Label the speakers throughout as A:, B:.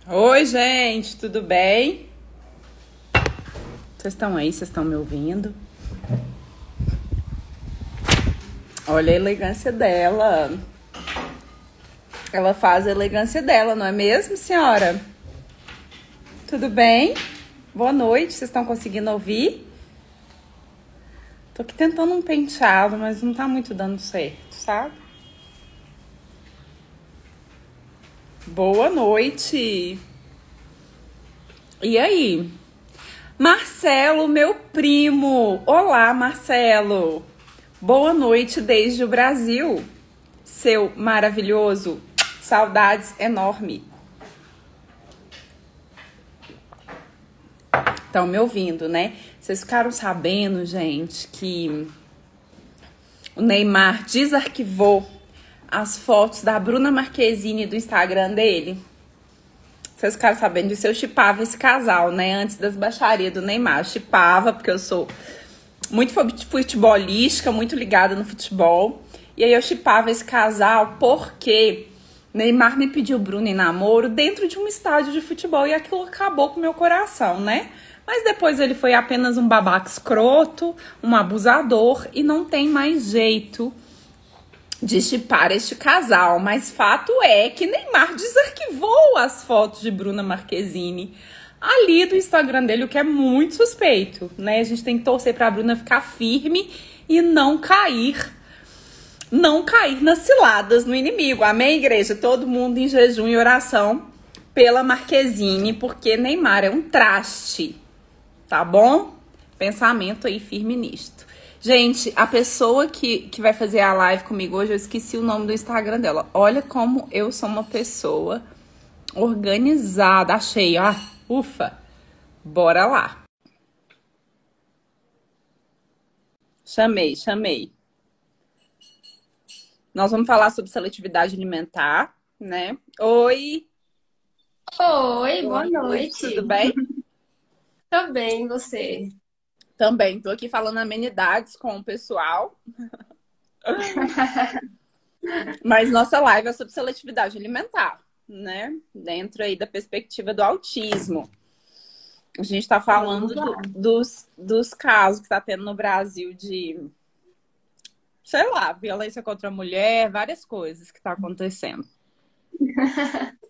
A: Oi, gente, tudo bem? Vocês estão aí? Vocês estão me ouvindo? Olha a elegância dela. Ela faz a elegância dela, não é mesmo, senhora? Tudo bem? Boa noite, vocês estão conseguindo ouvir? Tô aqui tentando um penteado, mas não tá muito dando certo, sabe? Boa noite! E aí? Marcelo, meu primo! Olá, Marcelo! Boa noite desde o Brasil, seu maravilhoso! Saudades enorme! Estão me ouvindo, né? Vocês ficaram sabendo, gente, que o Neymar desarquivou as fotos da Bruna Marquezine do Instagram dele? Vocês ficaram sabendo disso? Eu shippava esse casal, né? Antes das baixarias do Neymar. Eu shippava, porque eu sou muito futebolística, muito ligada no futebol. E aí eu shippava esse casal porque Neymar me pediu Bruna em namoro dentro de um estádio de futebol. E aquilo acabou com o meu coração, né? Mas depois ele foi apenas um babaca escroto, um abusador. E não tem mais jeito de shippar este casal, mas fato é que Neymar desarquivou as fotos de Bruna Marquezine ali do Instagram dele, o que é muito suspeito, né? A gente tem que torcer pra Bruna ficar firme e não cair nas ciladas no inimigo. Amém, igreja? Todo mundo em jejum e oração pela Marquezine, porque Neymar é um traste, tá bom? Pensamento aí firme nisto. Gente, a pessoa que vai fazer a live comigo hoje, eu esqueci o nome do Instagram dela. Olha como eu sou uma pessoa organizada. Achei, ó. Ufa. Bora lá. Chamei. Nós vamos falar sobre seletividade alimentar, né? Oi.
B: Oi,
A: Boa
B: boa
A: noite, tudo
B: noite.
A: bem?
B: Tô bem, e você?
A: Também, tô aqui falando amenidades com o pessoal. Mas nossa live é sobre seletividade alimentar, né? Dentro aí da perspectiva do autismo. A gente está falando
B: Vamos lá.
A: dos casos que está tendo no Brasil de, sei lá, violência contra a mulher, várias coisas que está acontecendo.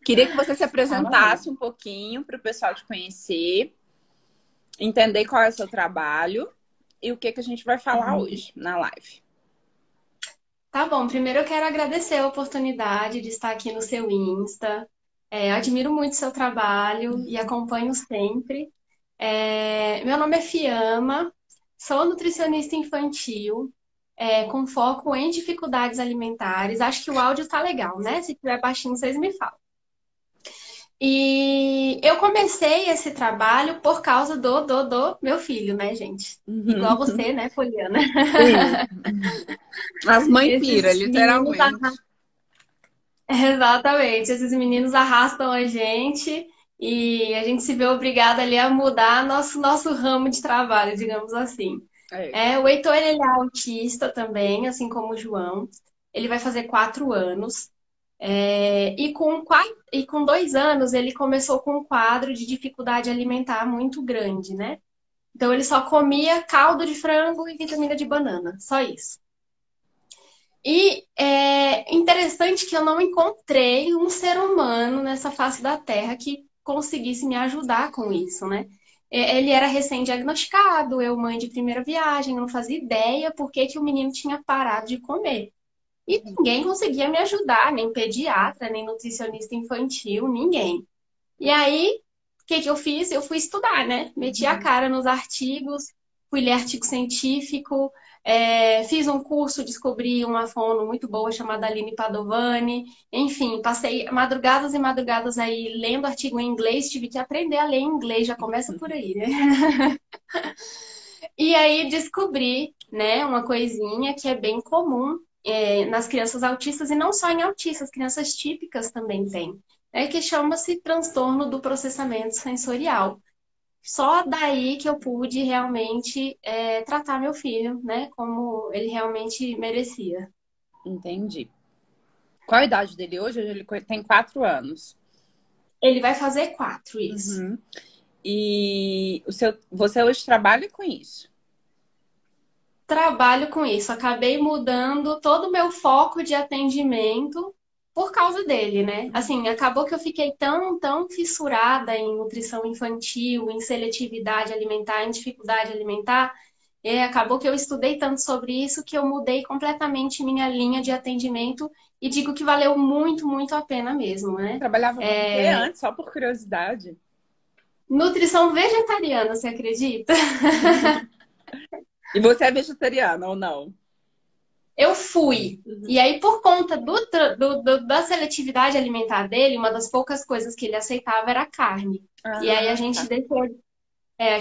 A: Queria que você se
B: Fala aí.
A: apresentasse um pouquinho para o pessoal te conhecer, entender qual é o seu trabalho e o que a gente vai falar hoje na live.
B: Tá bom, primeiro eu quero agradecer a oportunidade de estar aqui no seu Insta. Admiro muito o seu trabalho e acompanho sempre. Meu nome é Fiamma, sou nutricionista infantil, com foco em dificuldades alimentares. Acho que o áudio tá legal, né? Se tiver baixinho, vocês me falam. E eu comecei esse trabalho por causa do meu filho, né, gente? Igual
A: Uhum.
B: você, né, Poliana?
A: Sim. As mães pira,
B: Esses meninos,
A: literalmente.
B: exatamente, esses meninos arrastam a gente e a gente se vê obrigado ali a mudar nosso ramo de trabalho, digamos assim.
A: É.
B: O Heitor, ele é autista também, assim como o João. Ele vai fazer 4 anos. E com 2 anos ele começou com um quadro de dificuldade alimentar muito grande, né? Então ele só comia caldo de frango e vitamina de banana, só isso. E é interessante que eu não encontrei um ser humano nessa face da Terra que conseguisse me ajudar com isso, né? Ele era recém-diagnosticado, eu mãe de primeira viagem, eu não fazia ideia por que que o menino tinha parado de comer. E ninguém conseguia me ajudar, nem pediatra, nem nutricionista infantil, ninguém. E aí, o que que eu fiz? Eu fui estudar, né? Meti a cara nos artigos, fui ler artigo científico, fiz um curso, descobri uma fono muito boa chamada Aline Padovani. Enfim, passei madrugadas e madrugadas aí lendo artigo em inglês, tive que aprender a ler em inglês, já começa por aí, né? E aí descobri, né, uma coisinha que é bem comum nas crianças autistas e não só em autistas, crianças típicas também têm, que chama-se transtorno do processamento sensorial. Só daí que eu pude realmente tratar meu filho, né, como ele realmente merecia.
A: Entendi. Qual a idade dele hoje? Hoje ele tem 4 anos.
B: Ele vai fazer 4, isso.
A: Uhum. E você hoje trabalha com isso?
B: Trabalho com isso. Acabei mudando todo o meu foco de atendimento por causa dele, né? Assim, acabou que eu fiquei tão fissurada em nutrição infantil, em seletividade alimentar, em dificuldade alimentar. Acabou que eu estudei tanto sobre isso que eu mudei completamente minha linha de atendimento e digo que valeu muito a pena mesmo, né?
A: Trabalhava com o quê
B: É,
A: antes, só por curiosidade?
B: nutrição vegetariana, você acredita?
A: E você é vegetariana ou não?
B: Eu fui.
A: Uhum.
B: E aí, por conta da seletividade alimentar dele, uma das poucas coisas que ele aceitava era a carne. E aí
A: Ah, tá.
B: a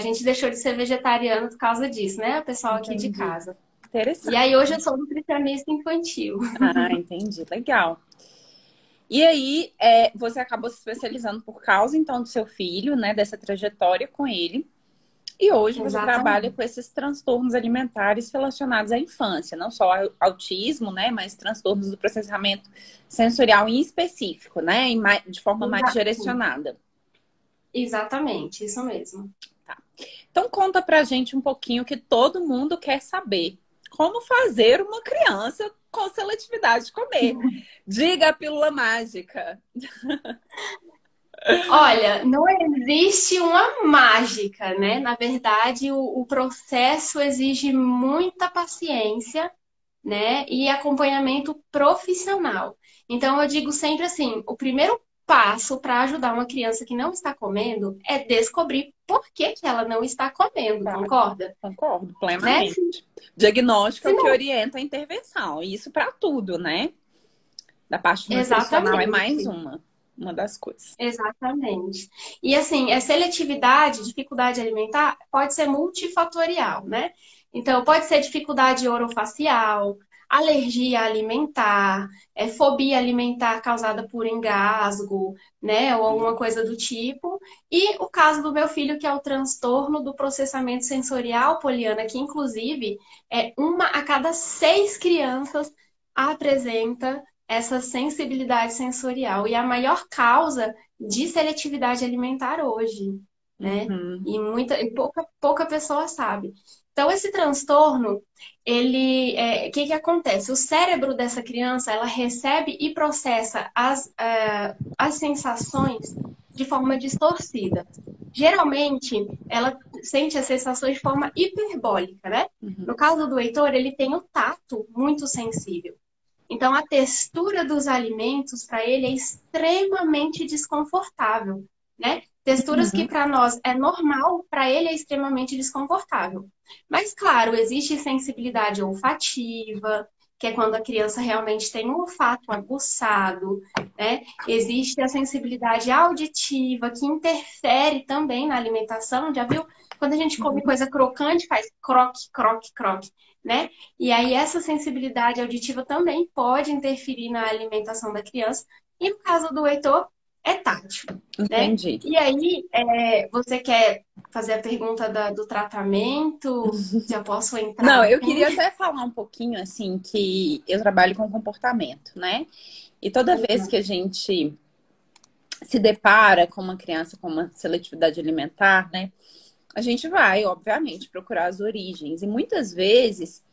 B: gente deixou de ser vegetariano por causa disso, né? O pessoal aqui de
A: Entendi.
B: casa. E
A: Interessante.
B: aí, hoje eu sou nutricionista infantil.
A: Ah, entendi. Legal. E aí, você acabou se especializando por causa, então, do seu filho, né? Dessa trajetória com ele. E hoje você trabalha
B: Exatamente.
A: com esses transtornos alimentares relacionados à infância, não só ao autismo, né, mas transtornos do processamento sensorial em específico, né, de forma mais direcionada.
B: Exatamente, isso mesmo.
A: Tá. Então conta pra gente um pouquinho que todo mundo quer saber. Como fazer uma criança com seletividade comer? Diga a pílula mágica.
B: Olha, não existe uma mágica, né? Na verdade, o processo exige muita paciência, né? E acompanhamento profissional. Então, eu digo sempre assim: o primeiro passo para ajudar uma criança que não está comendo é descobrir por que que ela não está comendo,
A: Tá,
B: concorda?
A: concordo
B: Né?
A: plenamente. Diagnóstico é
B: Se
A: o que
B: não...
A: orienta a intervenção, e isso para tudo, né? Da parte nutricional é mais
B: Exatamente.
A: uma das coisas.
B: Exatamente. E assim, seletividade, dificuldade alimentar, pode ser multifatorial, né? Então, pode ser dificuldade orofacial, alergia alimentar, fobia alimentar causada por engasgo, né? Ou alguma coisa do tipo. E o caso do meu filho, que é o transtorno do processamento sensorial, Poliana, que inclusive uma a cada 6 crianças apresenta essa sensibilidade sensorial. E a maior causa de seletividade alimentar hoje, né?
A: Uhum,
B: Pouca pessoa sabe. Então, esse transtorno, o que que acontece? O cérebro dessa criança, ela recebe e processa as sensações de forma distorcida. Geralmente, ela sente as sensações de forma hiperbólica, né?
A: uhum,
B: No caso do Heitor, ele tem o tato muito sensível. Então, a textura dos alimentos para ele é extremamente desconfortável, né? Texturas que
A: uhum,
B: para nós é normal, para ele é extremamente desconfortável. Mas, claro, existe sensibilidade olfativa, que é quando a criança realmente tem um olfato aguçado, né? Existe a sensibilidade auditiva, que interfere também na alimentação. Já viu? Quando a gente come
A: uhum.
B: coisa crocante, faz croque, croque, croque, né? E aí essa sensibilidade auditiva também pode interferir na alimentação da criança. E no caso do Heitor, é tátil, né?
A: Entendi.
B: E aí, você quer fazer a pergunta do tratamento? Já posso
A: Não,
B: entrar
A: eu
B: assim?
A: queria até falar um pouquinho assim que eu trabalho com comportamento, né? E toda vez que a gente se depara com uma criança com uma seletividade alimentar, né? A gente vai, obviamente, procurar as origens. E muitas vezes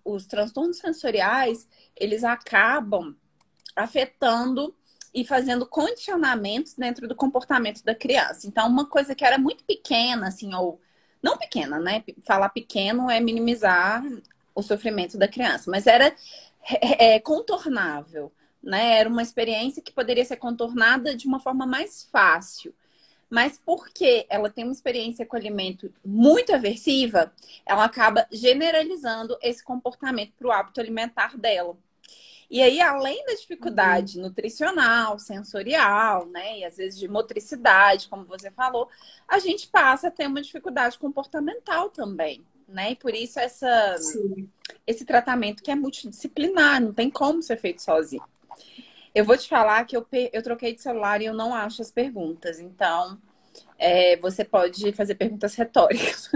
A: os transtornos sensoriais, eles acabam afetando e fazendo condicionamentos dentro do comportamento da criança. Então, uma coisa que era muito pequena, assim, ou não pequena, né? Falar pequeno é minimizar o sofrimento da criança, mas era contornável, né? Era uma experiência que poderia ser contornada de uma forma mais fácil. Mas porque ela tem uma experiência com alimento muito aversiva, ela acaba generalizando esse comportamento para o hábito alimentar dela. E aí, além da dificuldade nutricional, sensorial, né, e às vezes de motricidade, como você falou, a gente passa a ter uma dificuldade comportamental também, né? E por isso
B: Sim.
A: esse tratamento que é multidisciplinar, não tem como ser feito sozinho. Eu vou te falar que eu troquei de celular e eu não acho as perguntas, então você pode fazer perguntas retóricas.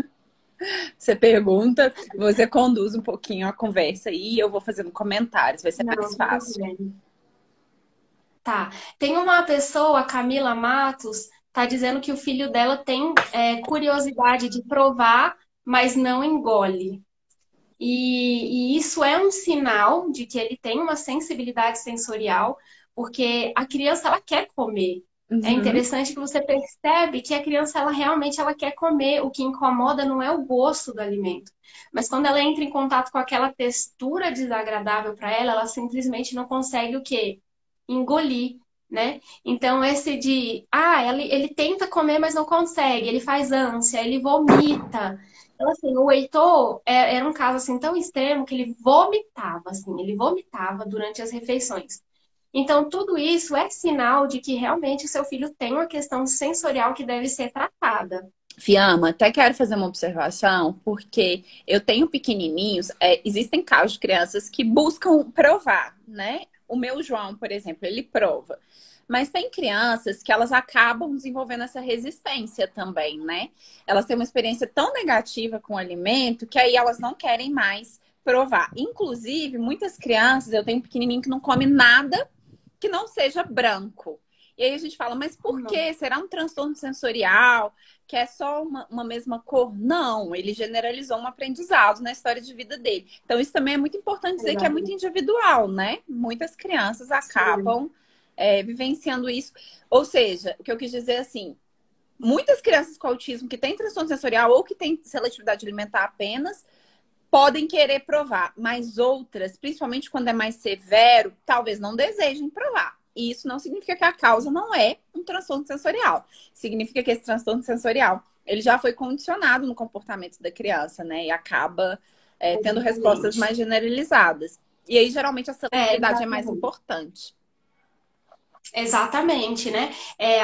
A: Você pergunta, você conduz um pouquinho a conversa aí e eu vou fazendo comentários, vai ser
B: Não,
A: mais
B: tudo
A: fácil.
B: bem. Tá. Tem uma pessoa, a Camila Matos, tá dizendo que o filho dela tem curiosidade de provar, mas não engole. E isso é um sinal de que ele tem uma sensibilidade sensorial, porque a criança ela quer comer. É
A: Uhum.
B: interessante que você percebe que a criança ela realmente ela quer comer. O que incomoda não é o gosto do alimento, mas quando ela entra em contato com aquela textura desagradável para ela, ela simplesmente não consegue o quê? Engolir, né? Então esse de, ele tenta comer, mas não consegue, ele faz ânsia, ele vomita. Então, assim, o Heitor era um caso assim tão extremo que ele vomitava durante as refeições. Então, tudo isso é sinal de que realmente o seu filho tem uma questão sensorial que deve ser tratada.
A: Fiamma, até quero fazer uma observação, porque eu tenho pequenininhos, existem casos de crianças que buscam provar, né? O meu João, por exemplo, ele prova. Mas tem crianças que elas acabam desenvolvendo essa resistência também, né? Elas têm uma experiência tão negativa com o alimento que aí elas não querem mais provar. Inclusive, muitas crianças, eu tenho um pequenininho que não come nada que não seja branco. E aí a gente fala, mas por
B: Não,
A: quê? Será um transtorno sensorial? Que é só uma mesma cor? Não, ele generalizou um aprendizado na história de vida dele. Então, isso também é muito importante dizer que é muito
B: exatamente.
A: individual, né? Muitas crianças acabam vivenciando isso. Ou seja, o que eu quis dizer assim, muitas crianças com autismo que têm transtorno sensorial ou que têm seletividade alimentar apenas podem querer provar, mas outras, principalmente quando é mais severo, talvez não desejem provar. E isso não significa que a causa não é um transtorno sensorial. Significa que esse transtorno sensorial ele já foi condicionado no comportamento da criança, né? E acaba tendo respostas
B: Exatamente.
A: mais generalizadas. E aí, geralmente, a seletividade é mais
B: Exatamente.
A: importante.
B: Exatamente, né?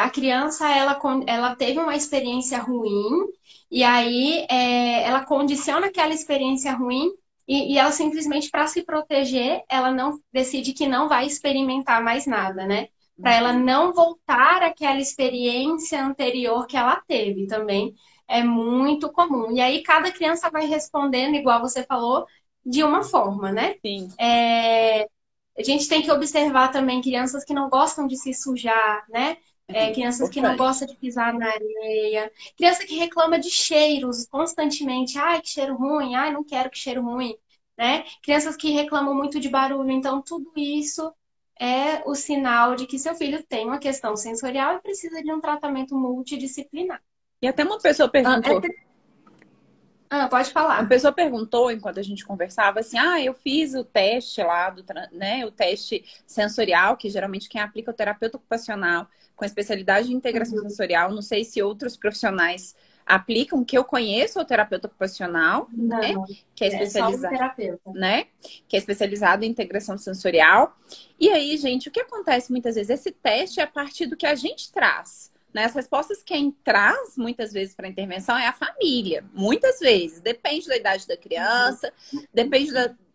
B: A criança, ela teve uma experiência ruim, e aí ela condiciona aquela experiência ruim, e ela simplesmente, para se proteger, ela não decide que não vai experimentar mais nada, né? Para ela não voltar àquela experiência anterior que ela teve também. É muito comum. E aí, cada criança vai respondendo, igual você falou, de uma forma, né?
A: Sim,
B: É, a gente tem que observar também crianças que não gostam de se sujar, né?
A: isso é
B: Crianças que não
A: importante.
B: gostam de pisar na areia, criança que reclama de cheiros constantemente, ai, que cheiro ruim, ai, não quero que cheiro ruim, né? Crianças que reclamam muito de barulho, então tudo isso é o sinal de que seu filho tem uma questão sensorial e precisa de um tratamento multidisciplinar.
A: E até uma pessoa
B: Ah,
A: perguntou.
B: pode
A: Uma
B: falar.
A: pessoa perguntou, enquanto a gente conversava, assim, eu fiz o teste lá, né, o teste sensorial, que geralmente quem aplica é o terapeuta ocupacional, com especialidade em integração
B: Uhum.
A: sensorial. Não sei se outros profissionais aplicam, que eu conheço é o terapeuta ocupacional, né,
B: Não,
A: que é
B: é só o
A: especializado,
B: terapeuta.
A: né, que é especializado em integração sensorial. E aí, gente, o que acontece muitas vezes? Esse teste é a partir do que a gente traz. Né? As respostas quem traz muitas vezes para a intervenção é a família. Muitas vezes. Depende da idade da
B: Uhum.
A: criança, depende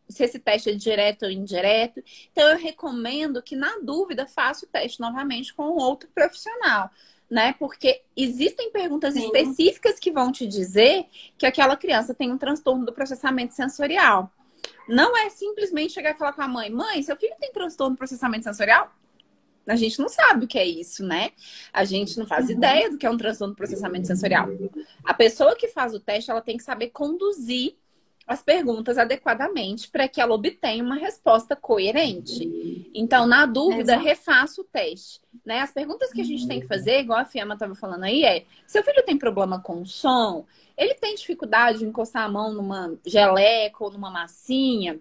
A: se esse teste é direto ou indireto. Então, eu recomendo que, na dúvida, faça o teste novamente com outro profissional. Né? Porque existem perguntas
B: Sim.
A: específicas que vão te dizer que aquela criança tem um transtorno do processamento sensorial. Não é simplesmente chegar e falar com a mãe: mãe, seu filho tem transtorno do processamento sensorial? A gente não sabe o que é isso, né? A gente não faz
B: Uhum.
A: ideia do que é um transtorno do processamento sensorial. A pessoa que faz o teste, ela tem que saber conduzir as perguntas adequadamente para que ela obtenha uma resposta coerente. Então, na dúvida,
B: Exato.
A: refaça o teste. Né? As perguntas que a gente tem que fazer, igual a Fiamma estava falando aí, seu filho tem problema com o som? Ele tem dificuldade de encostar a mão numa geleca ou numa massinha?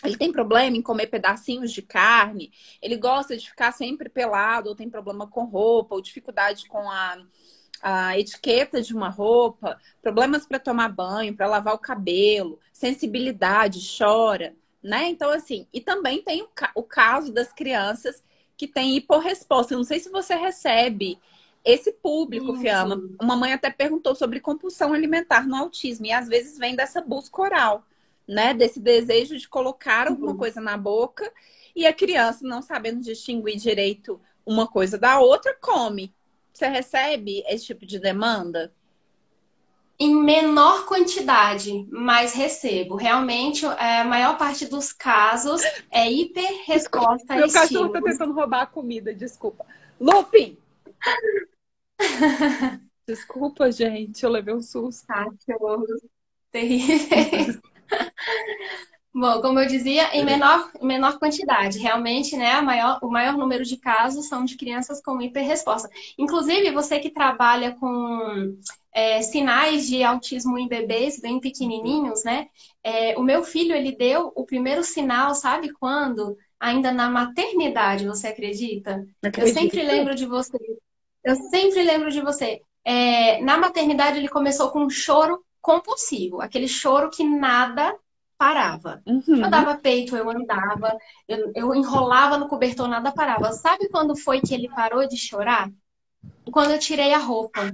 A: Ele tem problema em comer pedacinhos de carne, ele gosta de ficar sempre pelado, ou tem problema com roupa, ou dificuldade com a etiqueta de uma roupa, problemas para tomar banho, para lavar o cabelo, sensibilidade, chora, né? Então, assim, e também tem o caso das crianças que têm hiporresposta. Eu não sei se você recebe esse público, Fiamma.
B: Sim,
A: Uma mãe até perguntou sobre compulsão alimentar no autismo, e às vezes vem dessa busca oral, né? Desse desejo de colocar alguma
B: sim.
A: coisa na boca e a criança, não sabendo distinguir direito uma coisa da outra, come. Você recebe esse tipo de demanda?
B: em menor quantidade, mas recebo. Realmente, a maior parte dos casos é
A: Desculpa,
B: hiperresposta a
A: meu cachorro tá
B: estímulos.
A: tentando roubar a comida, desculpa. Lupin! Desculpa, gente, eu levei um susto.
B: Cachorros terríveis. Bom, como eu dizia, em menor quantidade. Realmente, né, o maior número de casos são de crianças com hiperresposta. Inclusive, você que trabalha com sinais de autismo em bebês bem pequenininhos, né? O meu filho, ele deu o primeiro sinal, sabe quando? Ainda na maternidade, você acredita?
A: Não
B: Eu sempre
A: acredito.
B: lembro de você. Eu sempre lembro de você. Na maternidade, ele começou com um choro compulsivo, aquele choro que nada parava. Eu
A: Uhum.
B: dava peito, eu andava, eu enrolava no cobertor, nada parava. Sabe quando foi que ele parou de chorar? Quando eu tirei a roupa.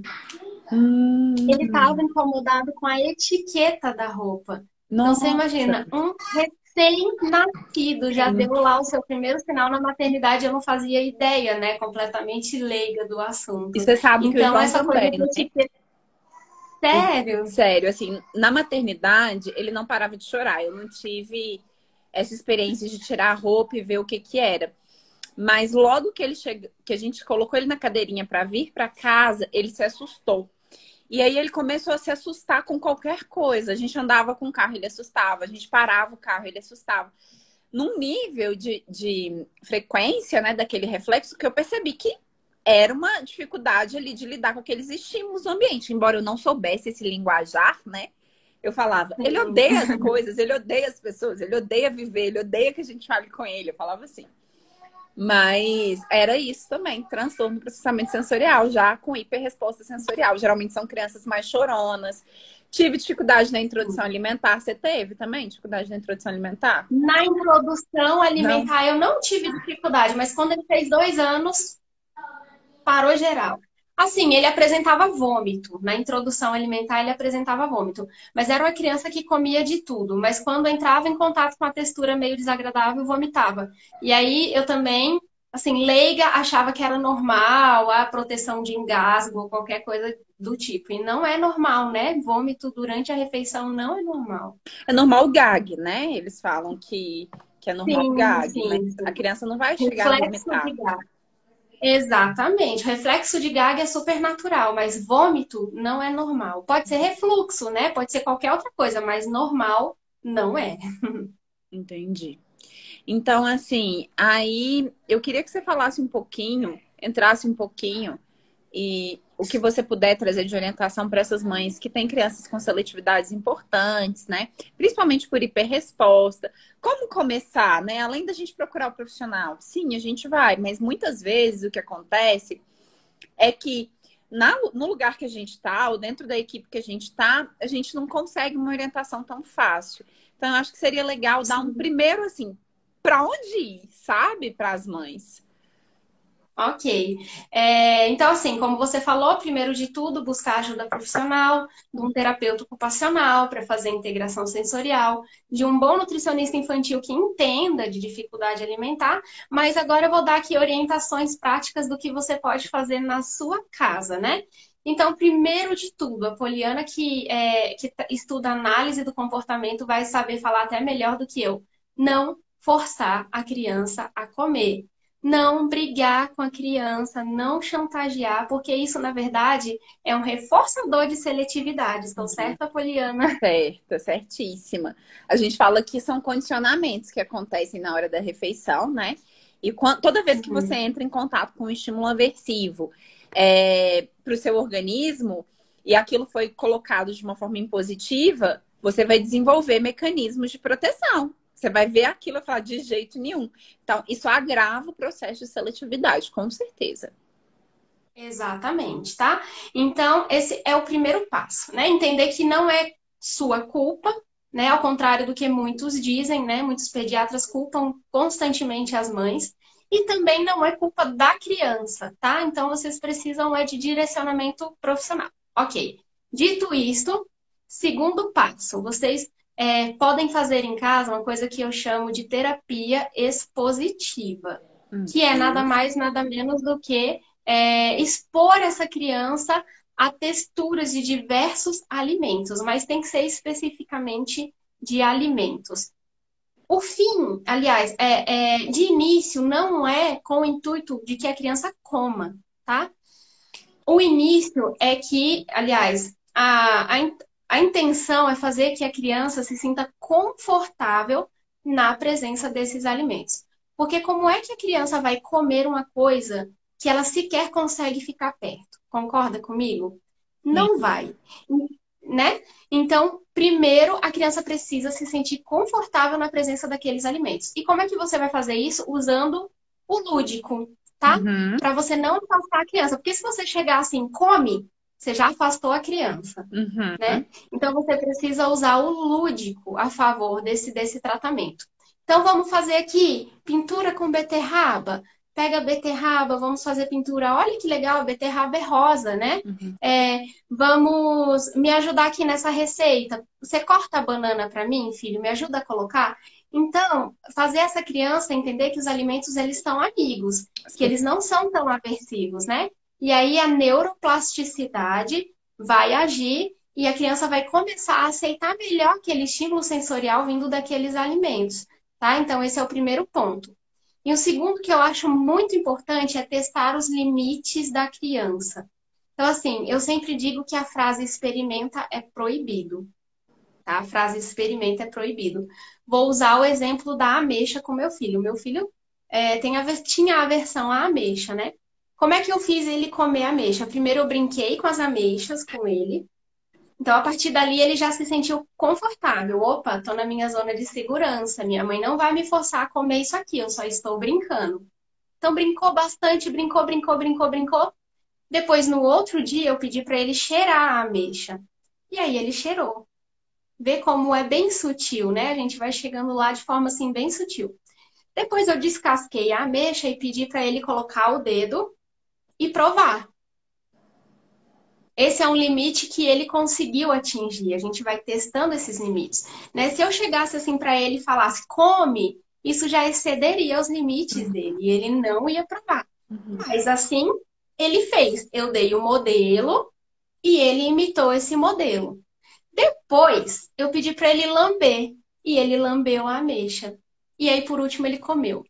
B: Ele estava
A: Hum.
B: incomodado com a etiqueta da roupa. Então você
A: Nossa.
B: imagina, um recém-nascido já deu lá o seu primeiro sinal na maternidade, eu não fazia ideia, né? Completamente leiga do
A: E
B: assunto.
A: você sabe que o
B: Então,
A: João
B: essa coisa
A: também,
B: de
A: né?
B: etiqueta. Sério?
A: Sério, assim, na maternidade, ele não parava de chorar. Eu não tive essa experiência de tirar a roupa e ver o que que era. Mas logo que ele chega, que a gente colocou ele na cadeirinha para vir para casa, ele se assustou. E aí ele começou a se assustar com qualquer coisa. A gente andava com o carro, ele assustava. A gente parava o carro, ele assustava. Num nível de frequência, né, daquele reflexo, que eu percebi que era uma dificuldade ali de lidar com aqueles estímulos no ambiente. Embora eu não soubesse esse linguajar, né? Eu falava, ele
B: Sim.
A: odeia as coisas, ele odeia as pessoas, ele odeia viver, ele odeia que a gente fale com ele. Eu falava assim. Mas era isso também, transtorno do processamento sensorial, já com hiperresposta sensorial. Geralmente são crianças mais choronas. Tive dificuldade na introdução alimentar. Você teve também dificuldade na introdução alimentar?
B: Na introdução
A: Não.
B: alimentar eu não tive dificuldade, mas quando ele fez 2 anos, parou geral. Assim, ele apresentava vômito. Na introdução alimentar, ele apresentava vômito. Mas era uma criança que comia de tudo. Mas quando entrava em contato com a textura meio desagradável, vomitava. E aí eu também, assim, leiga, achava que era normal a proteção de engasgo ou qualquer coisa do tipo. E não é normal, né? Vômito durante a refeição não é normal.
A: É normal o gag, né? Eles falam que é normal o
B: Sim,
A: gag, mas
B: sim,
A: a
B: sim.
A: criança não vai chegar a
B: Reflexo
A: vomitar.
B: de Exatamente. Reflexo de Gag é super natural, mas vômito não é normal. Pode ser refluxo, né? Pode ser qualquer outra coisa, mas normal não é.
A: Entendi. Então, assim, aí eu queria que você falasse um pouquinho, entrasse um pouquinho e o que você puder trazer de orientação para essas mães que têm crianças com seletividades importantes, né? Principalmente por hiperresposta. Como começar, né? Além da gente procurar o profissional. Sim, a gente vai, mas muitas vezes o que acontece é que no lugar que a gente está, ou dentro da equipe que a gente está, a gente não consegue uma orientação tão fácil. Então, eu acho que seria legal dar um
B: Sim.
A: primeiro, assim, para onde ir, sabe? Para as mães.
B: Ok. Então, assim, como você falou, primeiro de tudo, buscar ajuda profissional, de um terapeuta ocupacional para fazer integração sensorial, de um bom nutricionista infantil que entenda de dificuldade alimentar, mas agora eu vou dar aqui orientações práticas do que você pode fazer na sua casa, né? Então, primeiro de tudo, a Poliana que estuda análise do comportamento vai saber falar até melhor do que eu. Não forçar a criança a comer, não brigar com a criança, não chantagear, porque isso, na verdade, é um reforçador de seletividade. Estou certa, Poliana?
A: Certa, certíssima. A gente fala que são condicionamentos que acontecem na hora da refeição, né? E toda vez que você
B: Uhum.
A: entra em contato com um estímulo aversivo para o seu organismo e aquilo foi colocado de uma forma impositiva, você vai desenvolver mecanismos de proteção. Você vai ver aquilo e falar de jeito nenhum. Então, isso agrava o processo de seletividade, com certeza.
B: Exatamente, tá? Então, esse é o primeiro passo, né? Entender que não é sua culpa, né? Ao contrário do que muitos dizem, né? Muitos pediatras culpam constantemente as mães. E também não é culpa da criança, tá? Então, vocês precisam de direcionamento profissional. Ok. Dito isto, segundo passo, vocês podem fazer em casa uma coisa que eu chamo de terapia expositiva, que é nada
A: Isso.
B: mais, nada menos do que expor essa criança a texturas de diversos alimentos, mas tem que ser especificamente de alimentos. O fim, aliás, de início, não é com o intuito de que a criança coma, tá? O início é que, aliás, a intenção é fazer que a criança se sinta confortável na presença desses alimentos. Porque como é que a criança vai comer uma coisa que ela sequer consegue ficar perto? Concorda comigo?
A: Sim.
B: Não vai, né? Então, primeiro, a criança precisa se sentir confortável na presença daqueles alimentos. E como é que você vai fazer isso? Usando o lúdico, tá?
A: Uhum,
B: Para você não afastar a criança. Porque se você chegar assim, come, você já afastou a criança,
A: uhum.
B: né? Então, você precisa usar o lúdico a favor desse tratamento. Então, vamos fazer aqui pintura com beterraba. Pega a beterraba, vamos fazer pintura. Olha que legal, a beterraba é rosa, né?
A: Uhum.
B: Vamos me ajudar aqui nessa receita. Você corta a banana para mim, filho? Me ajuda a colocar? Então, fazer essa criança entender que os alimentos eles são amigos, que
A: Sim.
B: eles não são tão aversivos, né? E aí a neuroplasticidade vai agir e a criança vai começar a aceitar melhor aquele estímulo sensorial vindo daqueles alimentos, tá? Então, esse é o primeiro ponto. E o segundo que eu acho muito importante é testar os limites da criança. Então, assim, eu sempre digo que a frase experimenta é proibido, tá? A frase experimenta é proibido. Vou usar o exemplo da ameixa com meu filho. Meu filho tinha aversão à ameixa, né? Como é que eu fiz ele comer ameixa? Primeiro eu brinquei com as ameixas com ele. Então, a partir dali, ele já se sentiu confortável. Opa, tô na minha zona de segurança. Minha mãe não vai me forçar a comer isso aqui, eu só estou brincando. Então, brincou bastante, brincou, brincou, brincou, brincou. Depois, no outro dia, eu pedi para ele cheirar a ameixa. E aí ele cheirou. Vê como é bem sutil, né? A gente vai chegando lá de forma assim bem sutil. Depois eu descasquei a ameixa e pedi para ele colocar o dedo e provar. Esse é um limite que ele conseguiu atingir. A gente vai testando esses limites, né? Se eu chegasse assim para ele e falasse come, isso já excederia os limites dele e ele não ia provar.
A: Uhum.
B: Mas assim ele fez. Eu dei o modelo e ele imitou esse modelo. Depois, eu pedi para ele lamber e ele lambeu a ameixa. E aí, por último, ele comeu.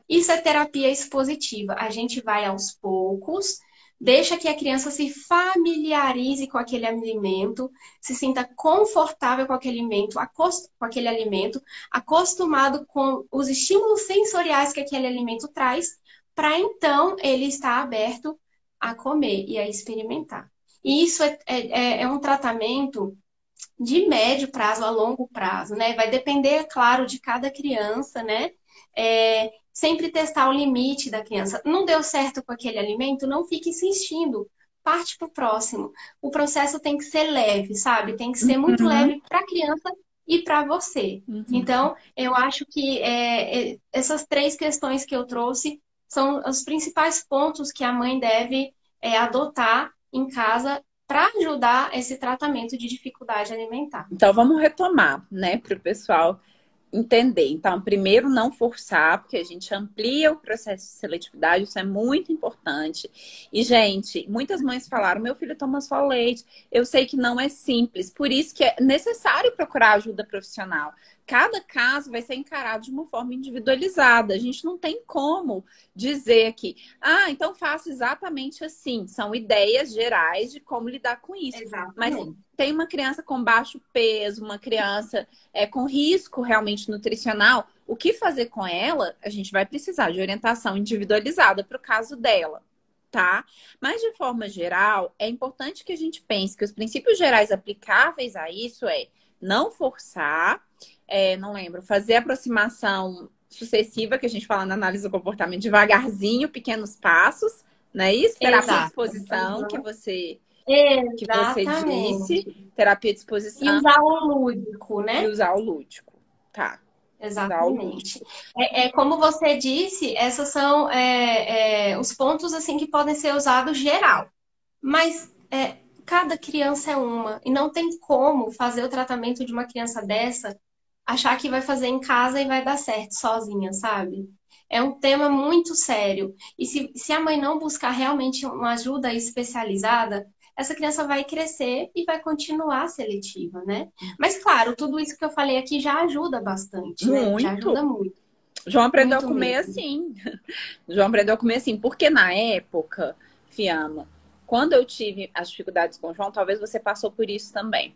B: Isso é terapia expositiva. A gente vai aos poucos, deixa que a criança se familiarize com aquele alimento, se sinta confortável com aquele alimento, acostumado com os estímulos sensoriais que aquele alimento traz, para então ele estar aberto a comer e a experimentar. E isso é um tratamento de médio prazo a longo prazo, né? Vai depender, é claro, de cada criança, né? Sempre testar o limite da criança. Não deu certo com aquele alimento, não fique insistindo. Parte para o próximo. O processo tem que ser leve, sabe? Tem que ser muito
A: Uhum.
B: leve para a criança e para você.
A: Uhum.
B: Então, eu acho que essas três questões que eu trouxe são os principais pontos que a mãe deve adotar em casa para ajudar esse tratamento de dificuldade alimentar.
A: Então vamos retomar, né, para o pessoal entender. Então, primeiro, não forçar, porque a gente amplia o processo de seletividade, isso é muito importante. E, gente, muitas mães falaram: meu filho toma só leite. Eu sei que não é simples, por isso que é necessário procurar ajuda profissional. Cada caso vai ser encarado de uma forma individualizada. A gente não tem como dizer aqui, então faça exatamente assim. São ideias gerais de como lidar com isso. Mas
B: Exatamente.
A: tem uma criança com baixo peso, uma criança com risco realmente nutricional, o que fazer com ela, a gente vai precisar de orientação individualizada para o caso dela, tá? Mas de forma geral, é importante que a gente pense que os princípios gerais aplicáveis a isso não forçar, não lembro, fazer aproximação sucessiva, que a gente fala na análise do comportamento, devagarzinho, pequenos passos, não é isso? Terapia de
B: Exato.
A: exposição,
B: Uhum.
A: que você disse,
B: Exatamente.
A: terapia de
B: E
A: exposição
B: usar o lúdico,
A: e
B: né?
A: usar o lúdico, tá? Usar o
B: Exatamente.
A: lúdico.
B: Como você disse, esses são os pontos assim que podem ser usados geral. Mas cada criança é uma. E não tem como fazer o tratamento de uma criança dessa achar que vai fazer em casa e vai dar certo sozinha, sabe? É um tema muito sério. E se a mãe não buscar realmente uma ajuda especializada, essa criança vai crescer e vai continuar seletiva, né? Mas, claro, tudo isso que eu falei aqui já ajuda bastante, né? Já ajuda
A: Muito.
B: muito,
A: João aprendeu a
B: muito
A: comer
B: mesmo.
A: assim. João aprendeu a comer assim. Porque na época, Fiamma, quando eu tive as dificuldades com o João, talvez você passou por isso também.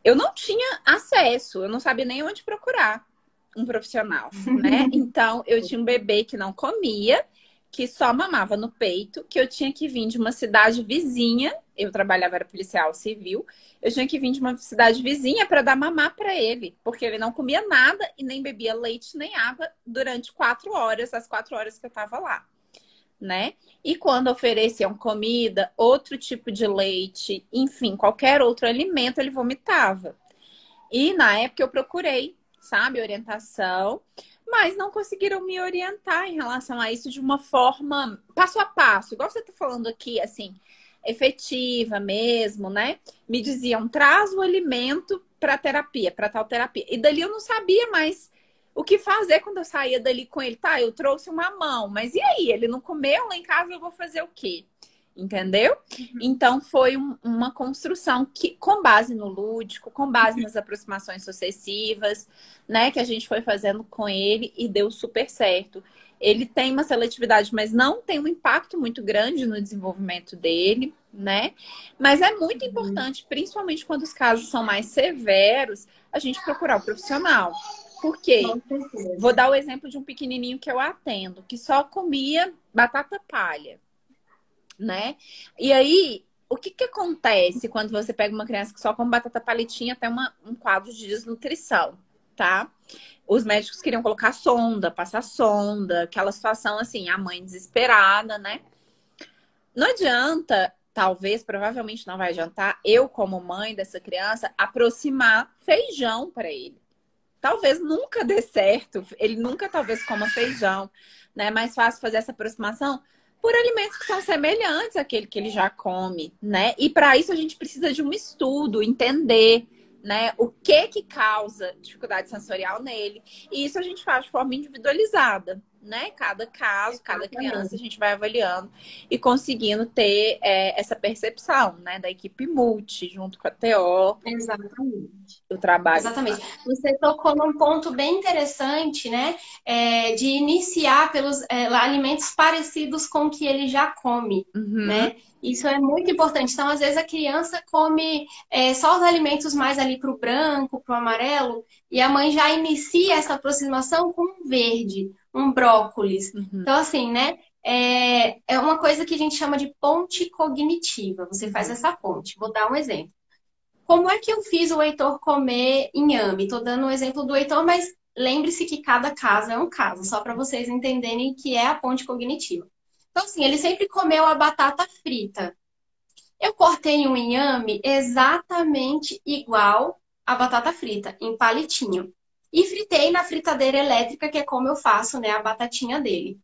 A: Eu não tinha acesso, eu não sabia nem onde procurar um profissional, né? Então, eu tinha um bebê que não comia, que só mamava no peito, que eu tinha que vir de uma cidade vizinha. Eu trabalhava, era policial civil. Eu tinha que vir de uma cidade vizinha para dar mamar para ele, porque ele não comia nada e nem bebia leite nem água durante 4 horas, as 4 horas que eu estava lá, né? E quando ofereciam comida, outro tipo de leite, enfim, qualquer outro alimento, ele vomitava. E na época eu procurei, sabe, orientação, mas não conseguiram me orientar em relação a isso de uma forma passo a passo, igual você tá falando aqui, assim, efetiva mesmo, né? Me diziam, traz o alimento para terapia, para tal terapia. E dali eu não sabia mais o que fazer quando eu saía dali com ele. Tá, eu trouxe uma mão, mas e aí? Ele não comeu lá em casa, eu vou fazer o quê? Entendeu? Então foi uma construção que, com base no lúdico, com base nas aproximações sucessivas, né, que a gente foi fazendo com ele e deu super certo. Ele tem uma seletividade, mas não tem um impacto muito grande no desenvolvimento dele, né? Mas é muito importante, principalmente quando os casos são mais severos, a gente procurar o profissional. Por quê?
B: Com
A: Vou
B: certeza.
A: dar o exemplo de um pequenininho que eu atendo, que só comia batata palha, né? E aí, o que que acontece quando você pega uma criança que só come batata palitinha até um quadro de desnutrição, tá? Os médicos queriam colocar sonda, passar sonda, aquela situação assim, a mãe desesperada, né? Não adianta, talvez, provavelmente não vai adiantar, eu como mãe dessa criança, aproximar feijão para ele. Talvez nunca dê certo, ele nunca talvez coma feijão, né? É mais fácil fazer essa aproximação por alimentos que são semelhantes àquele que ele já come, né? E para isso a gente precisa de um estudo, entender, né, o que causa dificuldade sensorial nele. E isso a gente faz de forma individualizada, né? Cada caso, cada criança a
B: Exatamente.
A: gente vai avaliando e conseguindo ter essa percepção, né, da equipe multi junto com a TO,
B: Exatamente.
A: o trabalho.
B: Exatamente. Você tocou num ponto bem interessante, né? De iniciar pelos alimentos parecidos com o que ele já come,
A: Uhum.
B: né? Isso é muito importante. Então, às vezes, a criança come só os alimentos mais ali para o branco, para o amarelo, e a mãe já inicia essa aproximação com um verde, um brócolis.
A: Uhum,
B: Então, assim, né? É uma coisa que a gente chama de ponte cognitiva. Você faz
A: uhum.
B: essa ponte. Vou dar um exemplo. Como é que eu fiz o Heitor comer inhame? Estou dando um exemplo do Heitor, mas lembre-se que cada caso é um caso, só para vocês entenderem que é a ponte cognitiva. Então, assim, ele sempre comeu a batata frita. Eu cortei um inhame exatamente igual à batata frita, em palitinho. E fritei na fritadeira elétrica, que é como eu faço, né, a batatinha dele.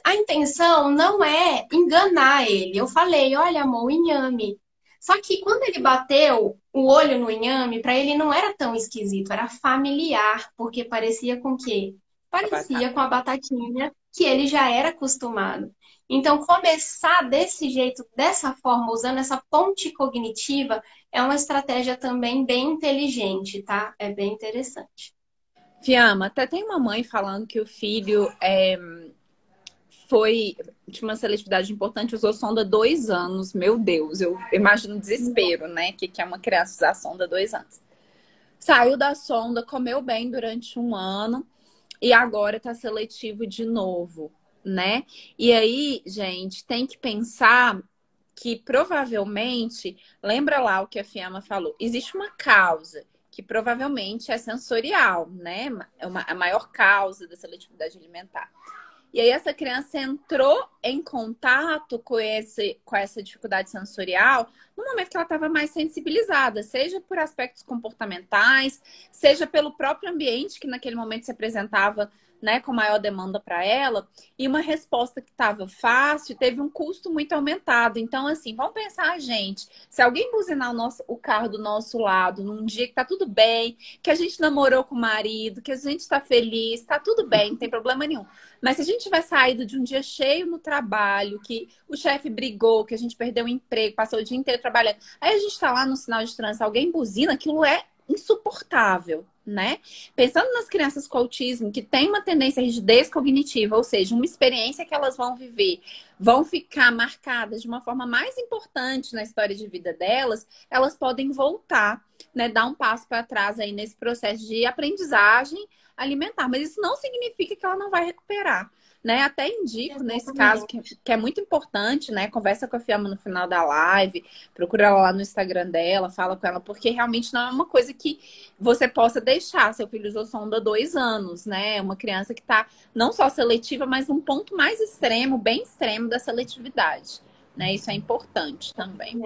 B: A intenção não é enganar ele. Eu falei, olha, amor, inhame. Só que quando ele bateu o olho no inhame, para ele não era tão esquisito, era familiar, porque parecia com o quê?
A: A
B: Parecia com
A: batata.
B: a batatinha que ele já era acostumado. Então, começar desse jeito, dessa forma, usando essa ponte cognitiva, é uma estratégia também bem inteligente, tá? É bem interessante.
A: Fiamma, até tem uma mãe falando que o filho foi de uma seletividade importante, usou sonda 2 anos. Meu Deus, eu imagino o desespero, né? Que é uma criança usar sonda 2 anos. Saiu da sonda, comeu bem durante 1 ano e agora tá seletivo de novo, né? E aí, gente, tem que pensar que provavelmente, lembra lá o que a Fiamma falou, existe uma causa que provavelmente é sensorial, né? É a maior causa da seletividade alimentar. E aí essa criança entrou em contato com essa dificuldade sensorial no momento que ela estava mais sensibilizada, seja por aspectos comportamentais, seja pelo próprio ambiente que naquele momento se apresentava né, com maior demanda para ela, e uma resposta que estava fácil teve um custo muito aumentado. Então, assim, vamos pensar, gente, se alguém buzinar o carro do nosso lado num dia que tá tudo bem, que a gente namorou com o marido, que a gente está feliz, tá tudo bem, não tem problema nenhum. Mas se a gente tiver saído de um dia cheio no trabalho, que o chefe brigou, que a gente perdeu o emprego, passou o dia inteiro trabalhando, aí a gente tá lá no sinal de trânsito, alguém buzina, aquilo é insuportável, né? Pensando nas crianças com autismo que têm uma tendência à rigidez cognitiva, ou seja, uma experiência que elas vão viver, vão ficar marcadas de uma forma mais importante na história de vida delas, elas podem voltar, né? Dar um passo para trás aí nesse processo de aprendizagem alimentar. Mas isso não significa que ela não vai recuperar. Né? Até indico nesse caso que é muito importante, né? Conversa com a Fiamma no final da live, procura ela lá no Instagram dela, fala com ela, porque realmente não é uma coisa que você possa deixar. Seu filho usou sonda há 2 anos, né? Uma criança que está não só seletiva, mas um ponto mais extremo, bem extremo da seletividade, né? Isso é importante também.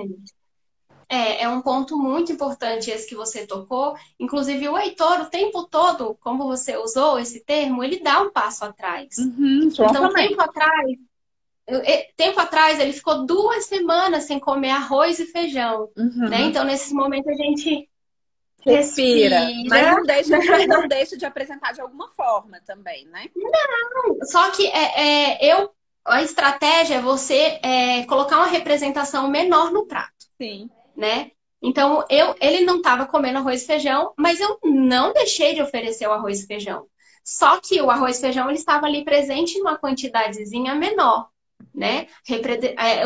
B: É um ponto muito importante esse que você tocou. Inclusive, o Heitor, o tempo todo, como você usou esse termo, ele dá um passo atrás. Então, tempo atrás, ele ficou 2 semanas sem comer arroz e feijão. Né? Então, nesses momentos, a gente respira.
A: Mas não deixa de apresentar de alguma forma também, né?
B: Não, só que a estratégia é você colocar uma representação menor no prato.
A: Sim.
B: Né? Então, ele não estava comendo arroz e feijão, mas eu não deixei de oferecer o arroz e feijão. Só que o arroz e feijão ele estava ali presente em uma quantidadezinha menor, né?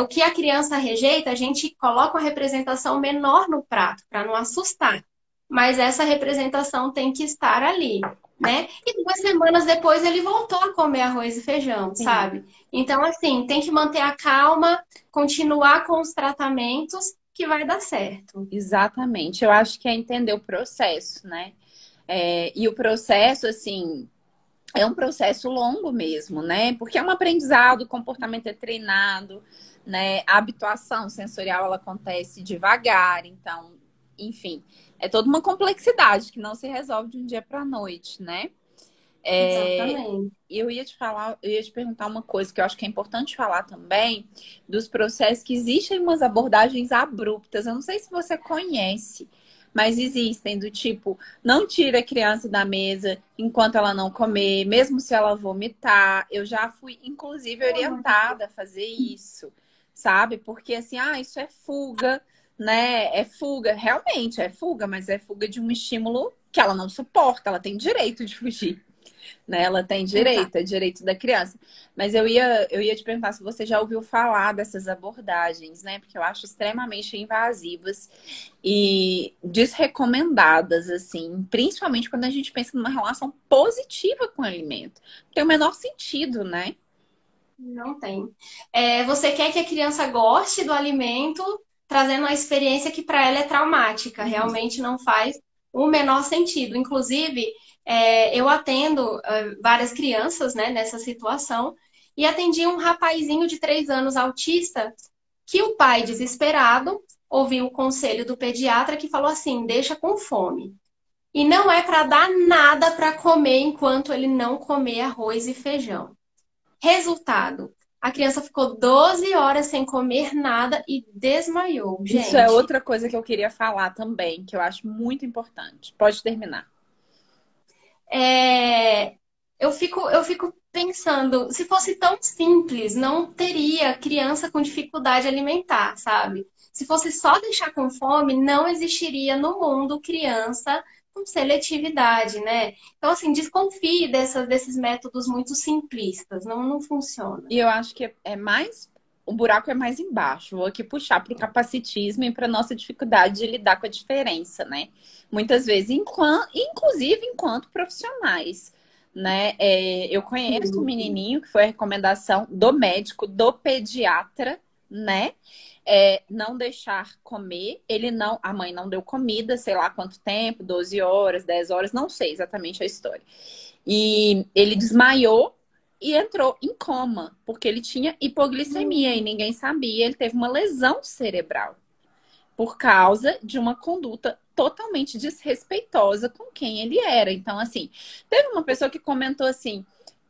B: O que a criança rejeita, a gente coloca uma representação menor no prato, para não assustar. Mas essa representação tem que estar ali, né? E 2 semanas depois ele voltou a comer arroz e feijão, sabe? Então, assim, tem que manter a calma, continuar com os tratamentos que vai dar certo.
A: Exatamente. Eu acho que é entender o processo, né? E o processo, assim, é um processo longo mesmo, né? Porque é um aprendizado, o comportamento é treinado, né? A habituação sensorial, ela acontece devagar. Então, enfim, é toda uma complexidade que não se resolve de um dia para a noite, né?
B: Exatamente.
A: Eu ia te perguntar uma coisa que eu acho que é importante falar também, dos processos que existem umas abordagens abruptas. Eu não sei se você conhece, mas existem do tipo, não tira a criança da mesa enquanto ela não comer, mesmo se ela vomitar. Eu já fui, inclusive, orientada a fazer isso, sabe? Porque assim, isso é fuga, né? É fuga, realmente é fuga, mas é fuga de um estímulo que ela não suporta, ela tem direito de fugir. Né? Ela tem direito, é direito da criança. Mas eu ia te perguntar se você já ouviu falar dessas abordagens, né? Porque eu acho extremamente invasivas e desrecomendadas, assim, principalmente quando a gente pensa numa relação positiva com o alimento. Tem o menor sentido, né?
B: Não tem. Você quer que a criança goste do alimento, trazendo uma experiência que para ela é traumática. Realmente não faz o menor sentido. Inclusive, eu atendo várias crianças, né, nessa situação e atendi um rapazinho de 3 anos autista que o pai, desesperado, ouviu o conselho do pediatra que falou assim: deixa com fome. E não é para dar nada para comer enquanto ele não comer arroz e feijão. Resultado: a criança ficou 12 horas sem comer nada e desmaiou,
A: Isso é
B: gente.
A: outra coisa que eu queria falar também, que eu acho muito importante. Pode terminar.
B: Eu fico pensando, se fosse tão simples, não teria criança com dificuldade alimentar, sabe? Se fosse só deixar com fome, não existiria no mundo criança com seletividade, né? Então, assim, desconfie desses métodos muito simplistas, não funciona.
A: E eu acho que é mais. O buraco é mais embaixo. Vou aqui puxar para o capacitismo e para nossa dificuldade de lidar com a diferença, né? Muitas vezes, inclusive enquanto profissionais, né? Eu conheço um menininho que foi a recomendação do médico, do pediatra, né? Não deixar comer. A mãe não deu comida, sei lá quanto tempo, 12 horas, 10 horas, não sei exatamente a história. E ele desmaiou e entrou em coma, porque ele tinha hipoglicemia e ninguém sabia. Ele teve uma lesão cerebral por causa de uma conduta totalmente desrespeitosa com quem ele era. Então, assim, teve uma pessoa que comentou assim: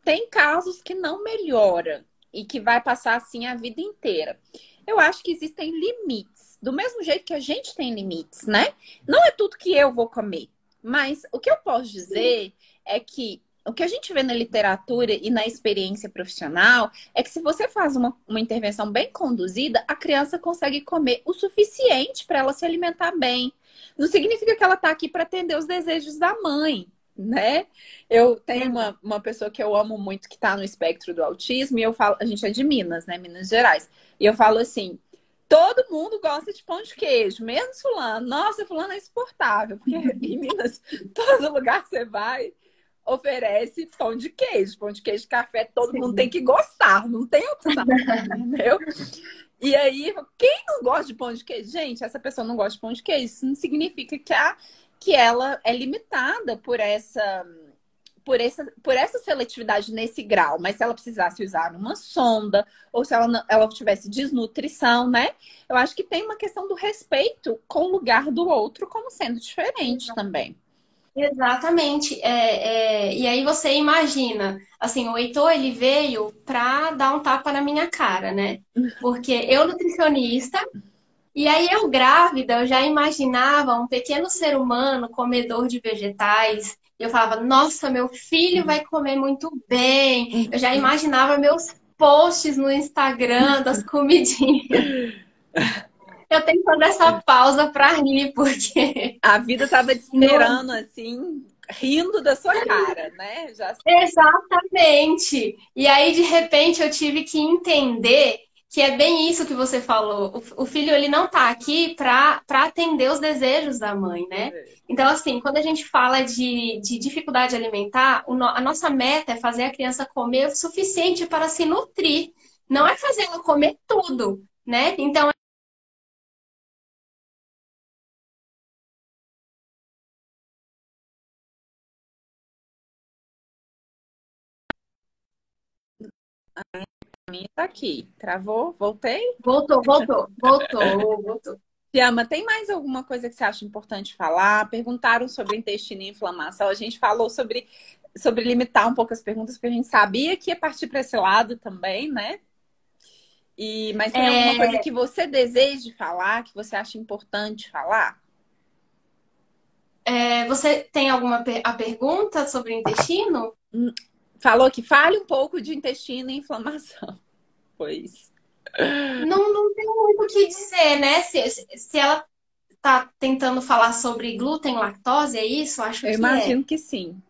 A: tem casos que não melhora e que vai passar assim a vida inteira. Eu acho que existem limites, do mesmo jeito que a gente tem limites, né? Não é tudo que eu vou comer, mas o que eu posso dizer é que o que a gente vê na literatura e na experiência profissional é que se você faz uma intervenção bem conduzida, a criança consegue comer o suficiente para ela se alimentar bem. Não significa que ela está aqui para atender os desejos da mãe, né? Eu tenho uma pessoa que eu amo muito que está no espectro do autismo e eu falo, a gente é de Minas, né? Minas Gerais. E eu falo assim, todo mundo gosta de pão de queijo, menos fulano. Nossa, fulano é insuportável, porque em Minas, todo lugar que você vai, oferece pão de queijo. Pão de queijo e café, todo mundo tem que gostar, não tem opção, entendeu? E aí, quem não gosta de pão de queijo? Gente, essa pessoa não gosta de pão de queijo, isso não significa que ela é limitada por essa seletividade nesse grau, mas se ela precisasse usar uma sonda, ou se ela tivesse desnutrição, né? Eu acho que tem uma questão do respeito com o lugar do outro como sendo diferente também.
B: Exatamente. E aí você imagina, assim, o Heitor, ele veio pra dar um tapa na minha cara, né? Porque eu, nutricionista, e aí eu grávida, eu já imaginava um pequeno ser humano comedor de vegetais. Eu falava, nossa, meu filho vai comer muito bem. Eu já imaginava meus posts no Instagram das comidinhas. Eu tenho que fazer essa pausa para rir, porque
A: A vida estava te
B: no
A: esperando, assim, rindo da sua cara, né? Já...
B: Exatamente. E aí, de repente, eu tive que entender que é bem isso que você falou. O filho, ele não tá aqui para atender os desejos da mãe, né? Então, assim, quando a gente fala de dificuldade alimentar, a nossa meta é fazer a criança comer o suficiente para se nutrir. Não é fazer ela comer tudo, né? Então,
A: A minha tá aqui. Travou? Voltei?
B: voltou.
A: Fiamma, tem mais alguma coisa que você acha importante falar? Perguntaram sobre intestino e inflamação. A gente falou sobre limitar um pouco as perguntas, porque a gente sabia que ia partir para esse lado também, né? Mas tem alguma coisa que você deseje falar, que você acha importante falar?
B: Você tem alguma a pergunta sobre o intestino?
A: Falou que fale um pouco de intestino e inflamação. Pois.
B: Não tem muito o que dizer, né? Se ela tá tentando falar sobre glúten, lactose, é isso? Acho
A: Eu
B: que é.
A: imagino que sim.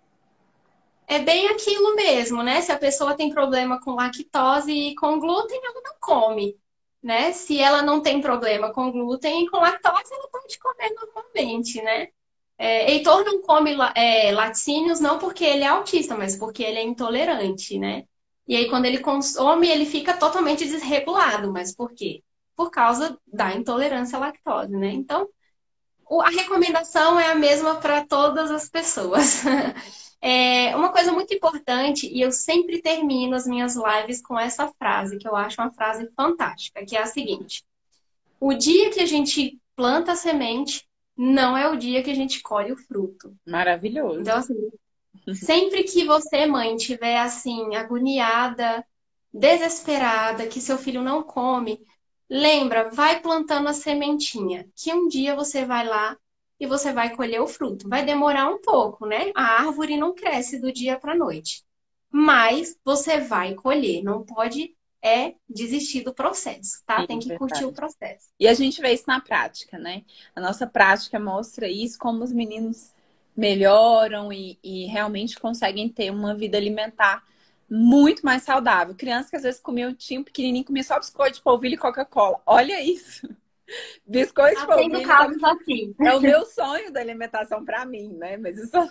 B: É bem aquilo mesmo, né? Se a pessoa tem problema com lactose e com glúten, ela não come, né? Se ela não tem problema com glúten e com lactose, ela pode comer normalmente, né? Heitor não come laticínios não porque ele é autista, mas porque ele é intolerante, né? E aí, quando ele consome, ele fica totalmente desregulado. Mas por quê? Por causa da intolerância à lactose, né? Então, a recomendação é a mesma para todas as pessoas. Uma coisa muito importante, e eu sempre termino as minhas lives com essa frase, que eu acho uma frase fantástica, que é a seguinte: o dia que a gente planta a semente, não é o dia que a gente colhe o fruto. Então,
A: Maravilhoso.
B: assim, sempre que você, mãe, estiver assim, agoniada, desesperada, que seu filho não come, lembra, vai plantando a sementinha, que um dia você vai lá e você vai colher o fruto. Vai demorar um pouco, né? A árvore não cresce do dia para a noite, mas você vai colher. Não pode desistir do processo, tá? Tem
A: Sim,
B: que curtir o
A: verdade.
B: processo.
A: E a gente vê isso na prática, né? A nossa prática mostra isso, como os meninos melhoram e realmente conseguem ter uma vida alimentar muito mais saudável. Crianças que às vezes comiam, tinha um pequenininho, comia só biscoito de polvilho e Coca-Cola. Olha isso! Biscoito de
B: Atendo
A: polvilho e
B: casos
A: Coca-Cola.
B: assim.
A: É o meu sonho da alimentação para mim, né? Mas eu só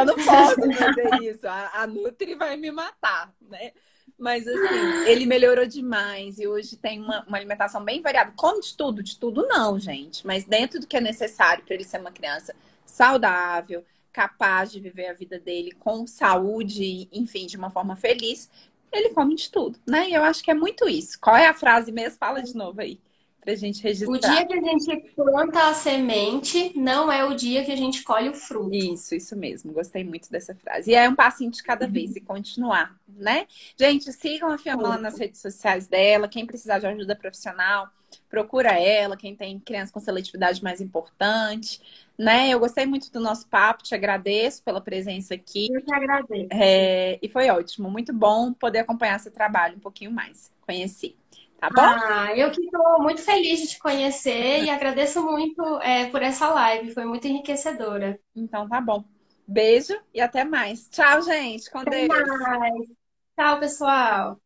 A: não posso fazer isso. A Nutri vai me matar, né? Mas assim, ele melhorou demais e hoje tem uma alimentação bem variada. Come de tudo não, gente. Mas dentro do que é necessário para ele ser uma criança saudável, capaz de viver a vida dele com saúde, enfim, de uma forma feliz, ele come de tudo, né? E eu acho que é muito isso. Qual é a frase mesmo? Fala de novo aí. pra gente
B: O
A: registrar.
B: dia que a gente planta a semente não é o dia que a gente colhe o fruto.
A: Isso mesmo. Gostei muito dessa frase. E é um passinho de cada vez e continuar, né? Gente, sigam a Fiona lá nas redes sociais dela. Quem precisar de ajuda profissional, procura ela. Quem tem criança com seletividade mais importante, né? Eu gostei muito do nosso papo, te agradeço pela presença aqui.
B: Eu que agradeço.
A: E foi ótimo, muito bom poder acompanhar seu trabalho um pouquinho mais, conheci, tá bom?
B: Eu que estou muito feliz de te conhecer e agradeço muito por essa live, foi muito enriquecedora.
A: Então tá bom. Beijo e até mais. Tchau, gente. Com
B: Até
A: Deus.
B: mais. Tchau, pessoal.